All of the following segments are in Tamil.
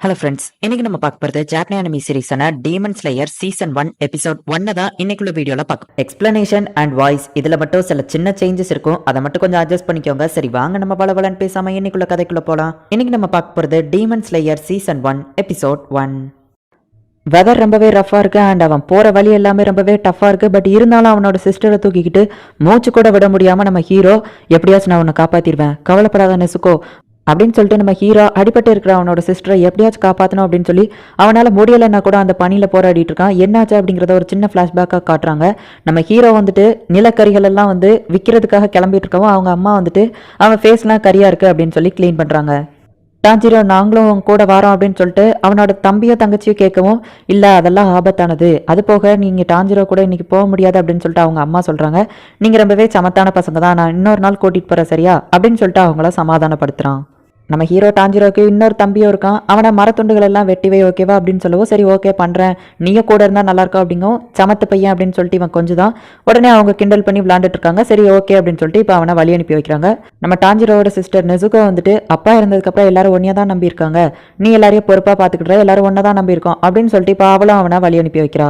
ஹலோ ஃப்ரெண்ட்ஸ், இன்னைக்கு நம்ம பார்க்க போறது ஜாப்பனீஸ் அனிமி சீரிஸான டீமன் ஸ்லேயர் சீசன் 1 எபிசோட் 1 தான் இன்னைக்குள்ள வீடியோல பார்க்க. எக்ஸ்பிளனேஷன் அண்ட் வாய்ஸ் இதுல மட்டும் சில சின்ன சேஞ்சஸ் இருக்கும், அதை மட்டும் கொஞ்சம் அட்ஜஸ்ட் பண்ணிக்கோங்க. சரி வாங்க நம்ம பலபலன்னு பேசாம இன்னைக்குள்ள கதைக்குள்ள போலாம். இன்னைக்கு நம்ம பார்க்க போறது Demon slayer season 1 episode 1. Weather ரொம்பவே ரஃபா இருக்கு அண்ட் அவன் போற வழி எல்லாமே ரொம்பவே டஃபா இருக்கு. பட் இருந்தாலும் அவனோட சிஸ்டரை தூக்கிக்கிட்டு மூச்சு கூட விட முடியாம நம்ம ஹீரோ எப்படியாச்சும் நான் உன்னை காப்பாத்திடுவேன், கவலைப்படாத நெசுக்கோ அப்படின்னு சொல்லிட்டு நம்ம ஹீரோ அடிபட்டு இருக்கிற அவனோட சிஸ்டரை எப்படியாச்சும் காப்பாற்றணும் அப்படின்னு சொல்லி அவனால் முடியலைன்னா கூட அந்த பணியில் போராடிட்டு இருக்கான். என்னாச்சு அப்படிங்கிறத ஒரு சின்ன ஃப்ளாஷ்பேக்காக காட்டுறாங்க. நம்ம ஹீரோ வந்துட்டு நிலக்கரிகள் எல்லாம் வந்து விற்கிறதுக்காக கிளம்பிட்டு இருக்கவும் அவங்க அம்மா வந்துட்டு அவன் ஃபேஸ்லாம் கரியா இருக்கு அப்படின்னு சொல்லி க்ளீன் பண்ணுறாங்க. டாஞ்சிரோ நாங்களும் கூட வரோம் அப்படின்னு சொல்லிட்டு அவனோட தம்பியோ தங்கச்சியோ கேட்கவும், இல்லை அதெல்லாம் ஆபத்தானது, அது போக நீங்கள் டாஞ்சிரோ கூட இன்னைக்கு போக முடியாது அப்படின்னு சொல்லிட்டு அவங்க அம்மா சொல்கிறாங்க. நீங்கள் ரொம்பவே சமத்தான பசங்க தான், நான் இன்னொரு நாள் கூட்டிகிட்டு போகிறேன் சரியா அப்படின்னு சொல்லிட்டு அவங்கள சமாதானப்படுத்துகிறான். நம்ம ஹீரோ டாஞ்சிரோக்கு இன்னொரு தம்பியும் இருக்கான். அவனை மரத்துண்டுகள் எல்லாம் வெட்டிவை ஓகேவா அப்படின்னு சொல்லவும், சரி ஓகே பண்ணுறேன், நீயே கூட இருந்தால் நல்லா இருக்கும் அப்படிங்கும். சமத்து பையன் அப்படின்னு சொல்லிட்டு இவன் கொஞ்சம் தான் உடனே அவங்க கிண்டல் பண்ணி விளாண்டுட்டு இருக்காங்க. சரி ஓகே அப்படின்னு சொல்லிட்டு இப்போ அவனை வழி அனுப்பி வைக்கிறாங்க. நம்ம டாஞ்சிரோட சிஸ்டர் நெசுகோ வந்துட்டு அப்பா இருந்ததுக்கப்புறம் எல்லாரும் ஒன்றையா தான் நம்பியிருக்காங்க, நீ எல்லாரையும் பொறுப்பாக பார்த்துக்கிட்ட, எல்லாரும் ஒன்றா தான் நம்பியிருக்கோம் அப்படின்னு சொல்லிட்டு இப்போ அவளும் அவனை வழி அனுப்பி வைக்கிறா.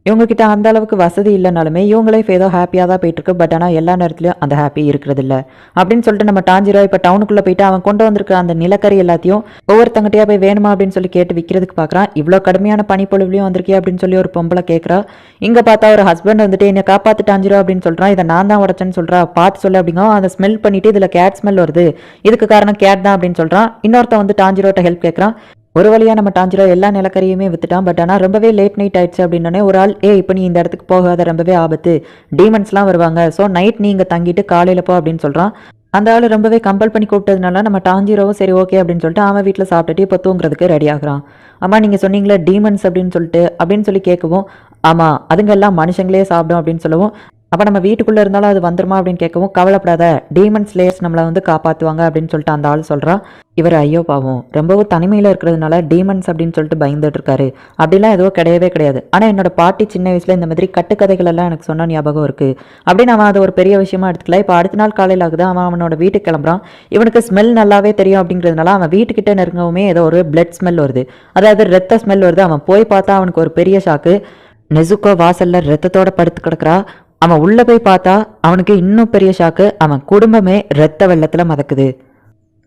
இவங்ககிட்ட அந்த அளவுக்கு வசதி இல்லைனாலுமே இவங்களே ஏதோ ஹாப்பியாக தான் போயிட்டு இருக்கு. பட் ஆனால் எல்லா நேரத்துலையும் அந்த ஹாப்பி இருக்கிறது இல்லை அப்படின்னு சொல்லிட்டு நம்ம டாஞ்சிரோ இப்போ டவுனுக்குள்ளே போயிட்டு அவன் கொண்டு வந்திருக்க அந்த நிலக்கரி எல்லாத்தையும் ஒவ்வொருத்தங்கிட்டயா போய் வேணுமா அப்படின்னு சொல்லி கேட்டு விற்கிறதுக்கு பார்க்குறான். இவ்வளோ கடுமையான பனிப்பொழிவுலையும் வந்திருக்கே அப்படின்னு சொல்லி ஒரு பொம்பளை கேட்குறா. இங்கே பார்த்தா ஒரு ஹஸ்பண்ட் வந்துட்டு என்னை காப்பாற்று டாஞ்சிரோ அப்படின்னு சொல்கிறான். இதை நான் தான் உடச்சேன்னு சொல்கிறா, பார்த்து சொல்லு அப்படிங்க. அதை ஸ்மெல் பண்ணிட்டு இதில் கேட் ஸ்மெல் வருது, இதுக்கு காரணம் கேட் தான் அப்படின்னு சொல்கிறான். இன்னொருத்த வந்து டாஞ்சிரோட்ட ஹெல்ப் கேட்குறான். ஒரு வழியாக நம்ம டாஞ்சிரோ எல்லா நிலக்கரியுமே வித்துட்டான். பட் ஆனால் ரொம்பவே லேட் நைட் ஆயிடுச்சு அப்படின்னே ஒரு ஆள், இப்போ நீ இந்த இடத்துக்கு போகாத, ரொம்பவே ஆபத்து, டீமன்ஸ்லாம் வருவாங்க, ஸோ நைட் நீ இங்கே தங்கிட்டு காலையில் போ அப்படின்னு சொல்கிறான். அந்த ஆள் ரொம்பவே கம்பல் பண்ணி கூப்பிட்டதுனால நம்ம டாஞ்சிரோவும் சரி ஓகே அப்படின்னு சொல்லிட்டு அவன் வீட்டில் சாப்பிட்டுட்டு இப்போ தூங்குறதுக்கு ரெடி ஆகுறான். அம்மா நீங்கள் சொன்னீங்களே டீமன்ஸ் அப்படின்னு சொல்லி கேட்கவும், ஆமாம் அதுங்க எல்லாம் மனுஷங்களே சாப்பிடும் அப்படின்னு சொல்லவும், அப்போ நம்ம வீட்டுக்குள்ளே இருந்தாலும் அது வந்துருமா அப்படின்னு கேட்கவும், கவலைப்படாத டீமன் ஸ்லேயர்ஸ் நம்மளை வந்து காப்பாற்றுவாங்க அப்படின்னு சொல்லிட்டு அந்த ஆள் சொல்கிறான். இவர் ஐயோ பாவம் ரொம்பவும் தனிமையில் இருக்கிறதுனால டீமன்ஸ் அப்படின்னு சொல்லிட்டு பயந்துட்டு இருக்காரு, அப்படிலாம் எதுவும் கிடையவே கிடையாது. ஆனால் என்னோட பாட்டி சின்ன வயசில் இந்த மாதிரி கட்டுக்கதைகள் எல்லாம் எனக்கு சொன்ன ஞாபகம் இருக்குது அப்படின்னு அவன் அதை ஒரு பெரிய விஷயமா எடுத்துக்கல. இப்போ அடுத்த நாள் காலையில் ஆகுது, அவனோட வீட்டுக்கு கிளம்புறான். இவனுக்கு ஸ்மெல் நல்லாவே தெரியும் அப்படிங்கிறதுனால அவன் வீட்டுக்கிட்ட நெருங்கவுமே ஏதோ ஒரு பிளட் ஸ்மெல் வருது, அதாவது ரத்த ஸ்மெல் வருது. அவன் போய் பார்த்தா அவனுக்கு ஒரு பெரிய ஷாக்கு. நெசுக்கோ வாசல்ல ரத்தத்தோட படுத்து கிடக்குறா. அவன் உள்ள போய் பார்த்தா அவனுக்கு இன்னும் பெரிய ஷாக்கு, அவன் குடும்பமே ரத்த வெள்ளத்துல மதக்குது.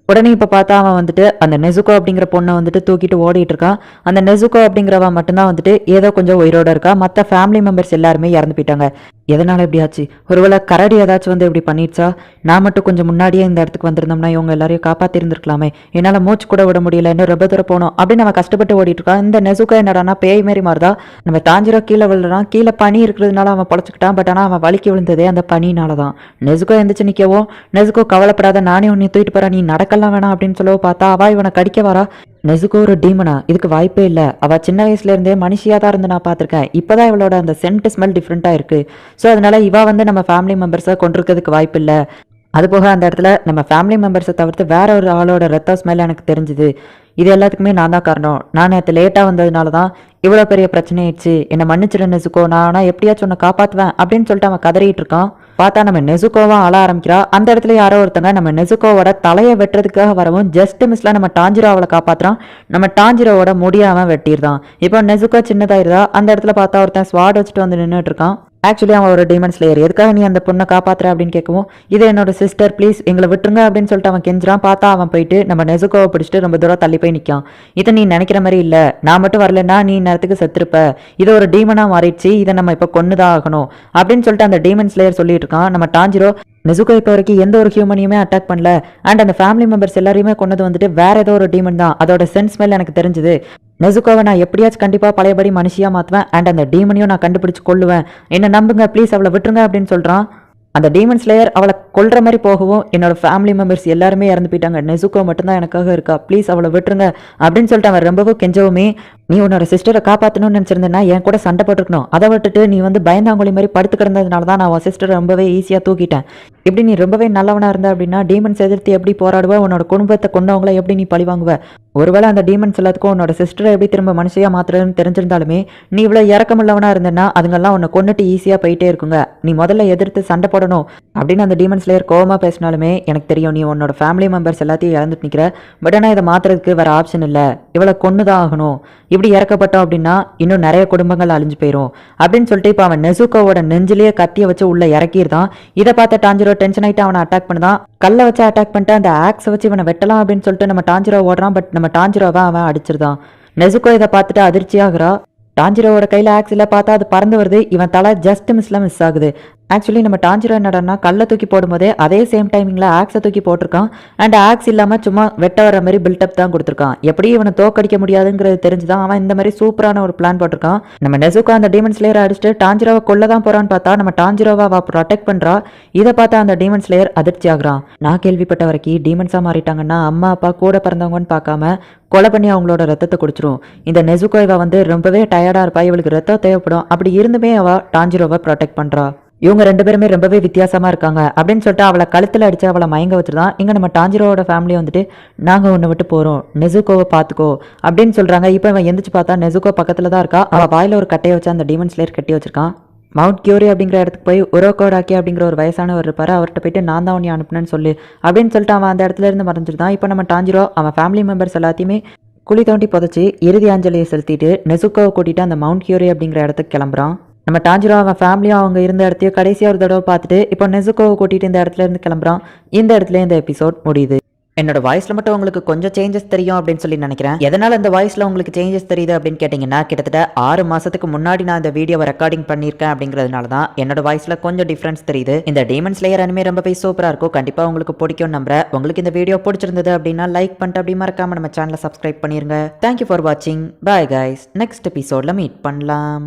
உடனே இப்போ பார்த்தா அவன் வந்துட்டு அந்த நெசுகோ அப்படிங்கிற பொண்ணை வந்துட்டு தூக்கிட்டு ஓடிட்டு இருக்கான். அந்த நெசுகோ அப்படிங்கிறவன் மட்டும்தான் வந்துட்டு ஏதோ கொஞ்சம் உயிரோட இருக்கா. மற்ற ஃபேமிலி மெம்பர்ஸ் எல்லாருமே இறந்து போயிட்டாங்க. எதனால எப்படி ஆச்சு, ஒருவேளை கரடி ஏதாச்சும் வந்து இப்படி பண்ணிடுச்சா, நான் மட்டும் கொஞ்சம் முன்னாடியே இந்த இடத்துக்கு வந்திருந்தோம்னா இவங்க எல்லாரையும் காப்பாற்றி இருந்திருக்கலாமே, என்னால் மூச்சு கூட விட முடியல, இன்னும் ரொம்ப தூரம் போனோம் அப்படின்னு அவன் கஷ்டப்பட்டு ஓடிட்டு இருக்கான். இந்த நெசுகோ என்னடானா பேய் மாரி மாறுதா. நம்ம டாஞ்சிரோ கீழே விழுறான். கீழே பனி இருக்கிறதுனால அவன் பொழைச்சிக்கிட்டான். பட் ஆனால் அவன் வலிக்கு விழுந்ததே அந்த பனினால தான். நெசுகோ எந்திரிச்சு நிற்கவும், நெசுகோ கவலைப்படாத நானே உன்னை தூக்கிட்டு போறேன், நீ நடக்கலாம் வேணாம் அப்படின்னு சொல்லவோ பார்த்தா அவ இவனை கடிக்க வரா. நெசுகோ ஒரு டீமனா, இதுக்கு வாய்ப்பே இல்லை. அவள் சின்ன வயசுல இருந்தே மனுஷியாக தான் இருந்து நான் பார்த்துருக்கேன். இப்போதான் இவளோட அந்த சென்ட் ஸ்மெல் டிஃப்ரெண்ட்டாக இருக்கு. ஸோ அதனால இவ வந்து நம்ம ஃபேமிலி மெம்பர்ஸை கொண்டிருக்கிறதுக்கு வாய்ப்பு இல்லை. அதுபோக அந்த இடத்துல நம்ம ஃபேமிலி மெம்பர்ஸை தவிர்த்து வேற ஒரு ஆளோட ரத்த ஸ்மெல் எனக்கு தெரிஞ்சுது. இது எல்லாத்துக்குமே நான் தான் காரணம். நான் நேற்று லேட்டாக வந்ததுனால தான் இவ்வளோ பெரிய பிரச்சனை ஆயிடுச்சு, என்னை மன்னிச்சிட நெசுக்கோ, நான் ஆனால் எப்படியாச்சும் உன்னை காப்பாற்றுவேன் அப்படின்னு சொல்லிட்டு அவன் கதறிட்டு இருக்கான். பார்த்தா நம்ம நெசுக்கோவா அழ ஆரம்பிக்கிறா. அந்த இடத்துல யாரோ ஒருத்தங்க நம்ம நெசுக்கோவோட தலையை வெட்டுறதுக்காக வரவும் ஜஸ்ட் மிஸ்ல நம்ம டாஞ்சிரோ அவளை காப்பாற்றுறான். நம்ம டாஞ்சிரோவோட முடியாம வெட்டிடுறான். இப்போ நெசுக்கோ சின்னதாயிருதா. அந்த இடத்துல பார்த்தா ஒருத்தன் ஸ்வாட் வச்சுட்டு வந்து நின்றுட்டு இருக்கான். ஆக்சுவலி அவன் ஒரு டீமன் ஸ்லேயர். எதுக்காக நீ அந்த பொண்ணை காப்பாத்துற அப்படின்னு கேட்கவும், இது என்னோட சிஸ்டர், ப்ளீஸ் எங்களை விட்டுருங்க அப்படின்னு சொல்லிட்டு அவன் கெஞ்சிரான். பார்த்தா அவன் போயிட்டு நம்ம நெசுக்கோவை பிடிச்சிட்டு ரொம்ப தூரம் தள்ளி போய் நிற்கான். இதை நீ நினைக்கிற மாதிரி இல்லை, நான் மட்டும் வரலன்னா நீ நேரத்துக்கு செத்துருப்ப, இது ஒரு டீமனா மாறிடுச்சு, இதை நம்ம இப்போ கொன்னுதான் ஆகணும் அப்படின்னு சொல்லிட்டு அந்த டீமன் ஸ்லேயர் சொல்லிட்டு இருக்கான். நம்ம டாஞ்சிரோ நெசுக்கோ இப்போ வரைக்கும் எந்த ஒரு ஹியூமனையுமே அட்டாக் பண்ணல அண்ட் அந்த ஃபேமிலி மெம்பர்ஸ் எல்லாரையுமே கொண்டது வந்துட்டு வேற ஏதோ ஒரு டீமன் தான், அதோட சென்ஸ் ஸ்மெல் எனக்கு தெரிஞ்சுது. நெசுக்கோவை நான் எப்படியாச்சும் கண்டிப்பா பழையபடி மனுஷியா மாத்துவேன் அண்ட் அந்த டீமனையும் நான் கண்டுபிடிச்சு கொள்ளுவேன், என்ன நம்புங்க ப்ளீஸ், அவளை விட்டுருங்க அப்படின்னு சொல்றான். அந்த டீமன் ஸ்லேயர் அவளை கொல்ற மாதிரி போகவும், என்னோட ஃபேமிலி மெம்பர்ஸ் எல்லாருமே இறந்து போயிட்டாங்க, நெசுக்கோ மட்டும்தான் எனக்காக இருக்கா, ப்ளீஸ் அவளை விட்டுருங்க அப்படின்னு சொல்லிட்டு அவன் ரொம்பவும் கெஞ்சவுமே நீ உன்னோட சிஸ்டரை காப்பாற்றணும்னு நினச்சிருந்தேன்னா என் கூட சண்டை போட்டுருக்கணும். அதை விட்டுட்டு நீ வந்து பயந்தாங்குழி மாதிரி படுத்து கிடந்ததுனால தான் நான் உன் சிஸ்டரை ரொம்பவே ஈஸியாக தூக்கிட்டேன். இப்படி நீ ரொம்பவே நல்லவனாக இருந்த அப்படின்னா டீமன்ஸ் எதிர்த்து எப்படி போராடுவ, உன்னோட குடும்பத்தை கொண்டவங்கள எப்படி நீ பழிவாங்குவ? ஒருவேளை அந்த டீமன்ஸ் எல்லாத்துக்கும் உன்னோட சிஸ்டரை எப்படி திரும்ப மனுஷையாக மாத்துறதுன்னு தெரிஞ்சிருந்தாலுமே நீ இவ்வளோ இறக்கமுள்ளவனாக இருந்தேன்னா அதுங்கெல்லாம் உன்னை கொண்டுட்டு ஈஸியாக போயிட்டே இருக்குங்க. நீ முதல்ல எதிர்த்து சண்டை போடணும் அப்படின்னு அந்த டீமன்ஸ் லேயர் கோவமாக பேசினாலுமே எனக்கு தெரியும் நீ உன்னோட ஃபேமிலி மெம்பர்ஸ் எல்லாத்தையும் இழந்துட்டு நிற்கிற. பட் ஆனால் இதை மாற்றுறதுக்கு வேறு ஆப்ஷன் இல்லை. இவளை கொண்டு தான் ஆகணும். இப்படி இறக்கப்பட்டோம் அப்படின்னா இன்னும் நிறைய குடும்பங்கள் அழிஞ்சு போயிடும் அப்படின்னு சொல்லிட்டு இப்போ அவன் நெசுகோவோட நெஞ்சிலேயே கத்தியை வச்சு உள்ள இறக்கிருந்தான். இதை பார்த்த டாஞ்சிரோ டென்ஷன் ஆகிட்டு அவனை அட்டாக் பண்ணுதான். கல்லை வச்சு அட்டாக் பண்ணிட்டு அந்த ஆக்ஸை வச்சு இவனை வெட்டலாம் அப்படின்னு சொல்லிட்டு நம்ம டாஞ்சிரோ ஓடுறான். பட் நம்ம டாஞ்சிரோவை அவன் அடிச்சிருதான். நெசுகோ இதை பார்த்துட்டு அதிர்ச்சியாகிறா. டாஞ்சிரோவோட கையில் ஆக்ஸ் இல்லை, பார்த்தா அது பறந்து வருது. இவன் தலை ஜஸ்ட் மிஸ் ஆகுது. ஆக்சுவலி நம்ம டாஞ்சிரோ என்னடனா கல்லை தூக்கி போடும்போதே அதே சேம் டைமிங்கில் ஆக்ஸை தூக்கி போட்டிருக்கான். அண்ட் ஆக்ஸ் இல்லாமல் சும்மா வெட்ட வர மாதிரி பில்டப் தான் கொடுத்துருக்கான். எப்படி இவனை தோக்கடிக்க முடியாதுங்கிறது தெரிஞ்சுதான் அவன் இந்த மாதிரி சூப்பரான ஒரு பிளான் போட்டிருக்கான். நம்ம நெசுகோ அந்த டீமன் ஸ்லேயரை அடிச்சுட்டு டாஞ்சிரோவை கொல்ல தான் போறான்னு பார்த்தா நம்ம டாஞ்சிரோவை அவ ப்ரொடெக்ட் பண்றா. இதை பார்த்தா அந்த டீமன் ஸ்லேயர் அதிர்ச்சி ஆகுறான். நான் கேள்விப்பட்ட வரைக்கும் டீமன்ஸா மாறிட்டாங்கன்னா அம்மா அப்பா கூட பிறந்தவங்கன்னு பார்க்காம கொலை பண்ணி அவங்களோட ரத்தத்தை குடிச்சிரும். இந்த நெசுகோ இவ வந்து ரொம்பவே டயர்டா இருப்பா, இவளுக்கு ரத்தம் தேவைப்படும். அப்படி இருந்துமே அவ டாஞ்சிரோவை ப்ரொடெக்ட் பண்றா. இவங்க ரெண்டு பேருமே ரொம்பவே வித்தியாசமா இருக்காங்க அப்படின்னு சொல்லிட்டு அவளை கழுத்தில் அடிச்சு அவளை மயங்க வச்சுருதான். இங்கே நம்ம டாஞ்சிரோவோட ஃபேமிலி வந்துட்டு நாங்கள் உன்னை விட்டு போகிறோம், நெசுகோவை பார்த்துக்கோ அப்படின்னு சொல்கிறாங்க. இப்போ இவன் எந்திரிச்சு பார்த்தா நெசுகோ பக்கத்தில் தான் இருக்கா. அவள் வாயில் ஒரு கட்டையை வச்சு அந்த டீமன் ஸ்லேயர் கட்டி வச்சிருக்கான். மவுண்ட் கியூரி அப்படிங்கிற இடத்துக்கு போய் உரோகோடாக்கி அப்படிங்கிற ஒரு வயசானவர் இருப்பார். அவர்கிட்ட போயிட்டு நான் தான் உன்னை அனுப்புனேன்னு சொல்லு அப்படின்னு சொல்லிட்டு அவன் அந்த இடத்துல இருந்து மறைஞ்சிருந்தான். இப்போ நம்ம டாஞ்சிரோ அவன் ஃபேமிலி மெம்பர்ஸ் எல்லாத்தையுமே குழி தோண்டி புதைச்சி இறுதி அஞ்சலியை செலுத்திட்டு நெசுகோவை கூட்டிட்டு அந்த மவுண்ட் கியூரி அப்படிங்கிற இடத்துக்கு கிளம்புறான். நம்ம டாஞ்சிரோ அவன் ஃபேமிலியும் அவங்க இருந்த இடத்தையும் கடைசியாக ஒரு தடவை பார்த்துட்டு இப்போ நெசுகோவை கூட்டிகிட்டு இந்த இடத்துல இருந்து கிளம்புறான். இந்த இடத்துல இந்த எபிசோட் முடியுது. என்னோட வாய்ஸில் மட்டும் உங்களுக்கு கொஞ்சம் சேஞ்சஸ் தெரியும் அப்படின்னு சொல்லி நினைக்கிறேன். எதனால் இந்த வாய்ஸில் உங்களுக்கு சேஞ்சஸ் தெரியுது அப்படின்னு கேட்டிங்கன்னா கிட்டத்தட்ட 6 மாதத்துக்கு முன்னாடி நான் இந்த வீடியோவை ரெக்கார்டிங் பண்ணியிருக்கேன் அப்படிங்கிறதுனால தான் என்னோட வாய்ஸில் கொஞ்சம் டிஃப்ரென்ஸ் தெரியுது. இந்த டீமன் ஸ்லேயர் அனிமே ரொம்பவே சூப்பராக இருக்கும். கண்டிப்பாக உங்களுக்கு பிடிக்கும் நம்புறேன். உங்களுக்கு இந்த வீடியோ பிடிச்சிருந்தது அப்படின்னா லைக் பண்ணிட்டு அப்படி மறக்காம நம்ம சேனலை சப்ஸ்கிரைப் பண்ணிருங்க. தேங்க்யூ ஃபார் வாட்சிங். Bye guys. நெக்ஸ்ட் எபிசோடில் மீட் பண்ணலாம்.